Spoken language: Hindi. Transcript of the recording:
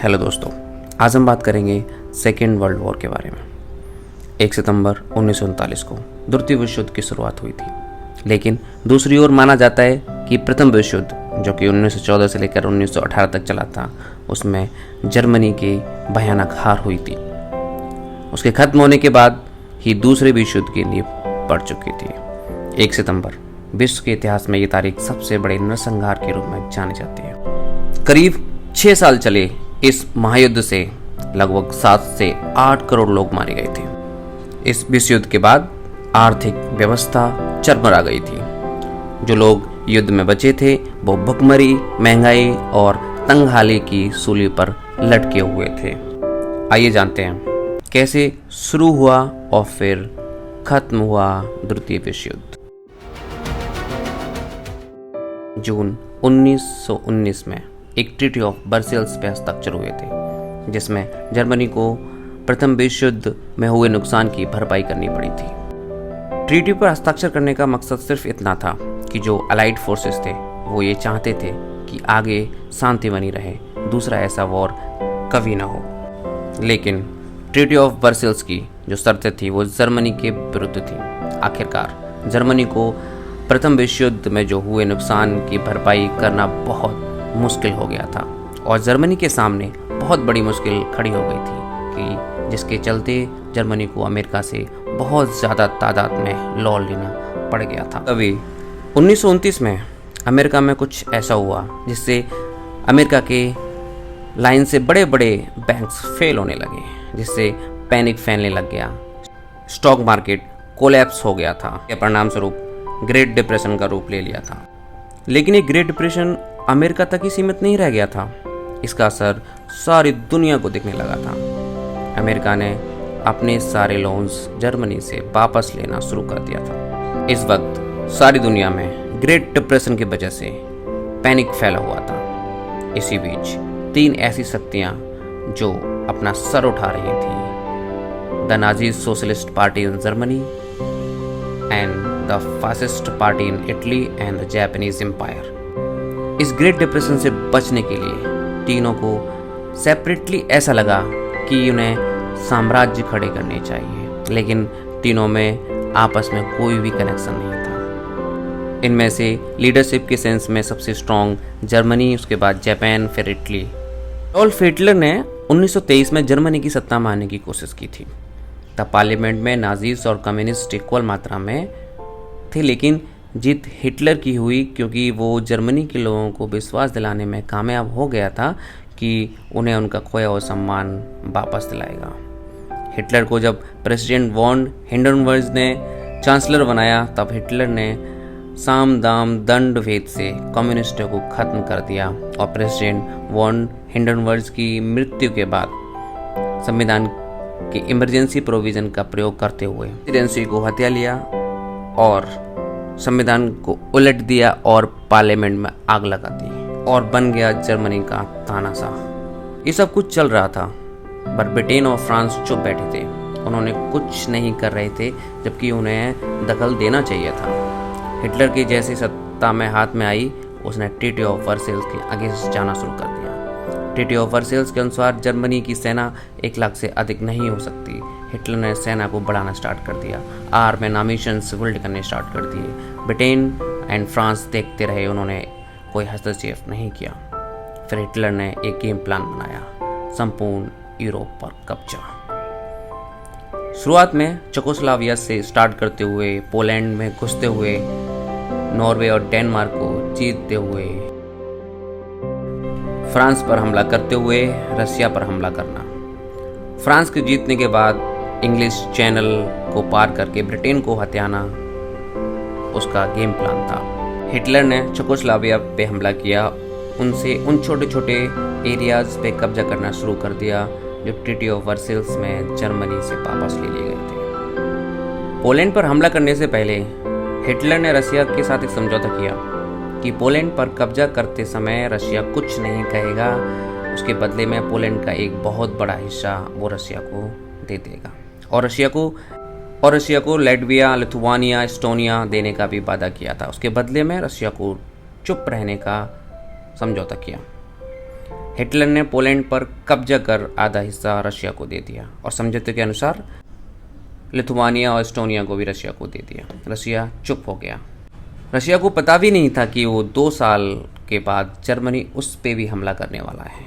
हेलो दोस्तों, आज हम बात करेंगे सेकेंड वर्ल्ड वॉर के बारे में। 1 सितंबर 1939 को द्वितीय विश्व युद्ध की शुरुआत हुई थी, लेकिन दूसरी ओर माना जाता है कि प्रथम विश्व युद्ध, जो कि 1914 से लेकर 1918 तक चला था, उसमें जर्मनी की भयानक हार हुई थी। उसके खत्म होने के बाद ही दूसरे विश्व युद्ध की नींव पड़ चुकी थी। 1 सितंबर विश्व के इतिहास में ये तारीख सबसे बड़े नरसंहार के रूप में जानी जाती है। करीब 6 साल चले इस महायुद्ध से लगभग 7 से 8 करोड़ लोग मारे गए थे। इस विश्व युद्ध के बाद आर्थिक व्यवस्था चरमरा गई थी। जो लोग युद्ध में बचे थे वो भुखमरी, महंगाई और तंगहाली की सूली पर लटके हुए थे। आइए जानते हैं कैसे शुरू हुआ और फिर खत्म हुआ द्वितीय विश्व युद्ध। जून 1919 में एक ट्रीटी ऑफ वर्सेल्स पे हस्ताक्षर हुए थे, जिसमें जर्मनी को प्रथम विश्व युद्ध में हुए नुकसान की भरपाई करनी पड़ी थी। ट्रीटी पर हस्ताक्षर करने का मकसद सिर्फ इतना था कि जो अलाइड फोर्सेस थे वो ये चाहते थे कि आगे शांति बनी रहे, दूसरा ऐसा वॉर कभी ना हो। लेकिन ट्रीटी ऑफ वर्सेल्स की जो शर्तें थी वो जर्मनी के विरुद्ध थी। आखिरकार जर्मनी को प्रथम विश्व युद्ध में जो हुए नुकसान की भरपाई करना बहुत मुश्किल हो गया था और जर्मनी के सामने बहुत बड़ी मुश्किल खड़ी हो गई थी कि जिसके चलते जर्मनी को अमेरिका से बहुत ज़्यादा तादाद में लोन लेना पड़ गया था। अभी 1929 में अमेरिका में कुछ ऐसा हुआ जिससे अमेरिका के लाइन से बड़े बड़े बैंक्स फेल होने लगे, जिससे पैनिक फैलने लग गया। स्टॉक मार्केट कोलैप्स हो गया था। के परिणाम स्वरूप ग्रेट डिप्रेशन का रूप ले लिया था। लेकिन ये ग्रेट डिप्रेशन अमेरिका तक ही सीमित नहीं रह गया था, इसका असर सारी दुनिया को दिखने लगा था। अमेरिका ने अपने सारे लोन्स जर्मनी से वापस लेना शुरू कर दिया था। इस वक्त सारी दुनिया में ग्रेट डिप्रेशन की वजह से पैनिक फैला हुआ था। इसी बीच 3 ऐसी शक्तियां जो अपना सर उठा रही थी: the Nazi socialist party in Germany and the fascist party in Italy and the Japanese empire. इस ग्रेट डिप्रेशन से बचने के लिए तीनों को सेपरेटली ऐसा लगा कि उन्हें साम्राज्य खड़े करने चाहिए, लेकिन तीनों में आपस में कोई भी कनेक्शन नहीं था। इनमें से लीडरशिप के सेंस में सबसे स्ट्रॉन्ग जर्मनी, उसके बाद जापान, फिर इटली। एडोल्फ हिटलर ने 1923 में जर्मनी की सत्ता में आने की कोशिश की थी। तब पार्लियामेंट में नाजीज और कम्युनिस्ट इक्वल मात्रा में थे, लेकिन जीत हिटलर की हुई क्योंकि वो जर्मनी के लोगों को विश्वास दिलाने में कामयाब हो गया था कि उन्हें उनका खोया हुआ सम्मान वापस दिलाएगा। हिटलर को जब प्रेसिडेंट वॉन हिंडनबर्ग ने चांसलर बनाया, तब हिटलर ने साम दाम दंड भेद से कम्युनिस्टों को खत्म कर दिया और प्रेसिडेंट वॉन हिंडनबर्ग की मृत्यु के बाद संविधान के इमरजेंसी प्रोविजन का प्रयोग करते हुए प्रेसिडेंसी को हत्या लिया और संविधान को उलट दिया और पार्लियामेंट में आग लगा दी और बन गया जर्मनी का तानाशाह। ये सब कुछ चल रहा था, पर ब्रिटेन और फ्रांस चुप बैठे थे। उन्होंने कुछ नहीं कर रहे थे, जबकि उन्हें दखल देना चाहिए था। हिटलर की जैसी सत्ता में हाथ में आई, उसने ट्रीटी ऑफ वर्सेल्स के अगेंस्ट जाना शुरू कर दिया। ट्रीटी ऑफ वर्सेल्स के अनुसार जर्मनी की सेना 1 लाख से अधिक नहीं हो सकती। हिटलर ने सेना को बढ़ाना स्टार्ट कर दिया, आर्म एंड एम्यूनिशंस बिल्ड करने स्टार्ट कर दिए। ब्रिटेन एंड फ्रांस देखते रहे, उन्होंने कोई हस्तक्षेप नहीं किया। फिर हिटलर ने एक गेम प्लान बनाया, संपूर्ण यूरोप पर कब्जा। शुरुआत में चेकोस्लोवाकिया से स्टार्ट करते हुए पोलैंड में घुसते हुए नॉर्वे और डेनमार्क को जीतते हुए फ्रांस पर हमला करते हुए रशिया पर हमला करना। फ्रांस के जीतने के बाद इंग्लिश चैनल को पार करके ब्रिटेन को हथियाना उसका गेम प्लान था। हिटलर ने चेकोस्लोवाकिया पे हमला किया, उनसे उन छोटे छोटे एरियाज पे कब्जा करना शुरू कर दिया जो ट्रीटी ऑफ वर्सेल्स में जर्मनी से वापस ले लिए गए थे। पोलैंड पर हमला करने से पहले हिटलर ने रशिया के साथ एक समझौता किया कि पोलैंड पर कब्जा करते समय रशिया कुछ नहीं कहेगा, उसके बदले में पोलैंड का एक बहुत बड़ा हिस्सा वो रशिया को दे देगा और रशिया को लैटविया, लिथुआनिया, एस्टोनिया देने का भी वादा किया था। उसके बदले में रशिया को चुप रहने का समझौता किया। हिटलर ने पोलैंड पर कब्जा कर आधा हिस्सा रशिया को दे दिया और समझौते के अनुसार लिथुआनिया और एस्टोनिया को भी रशिया को दे दिया। रशिया चुप हो गया। रशिया को पता भी नहीं था कि वो 2 साल के बाद जर्मनी उस पे भी हमला करने वाला है।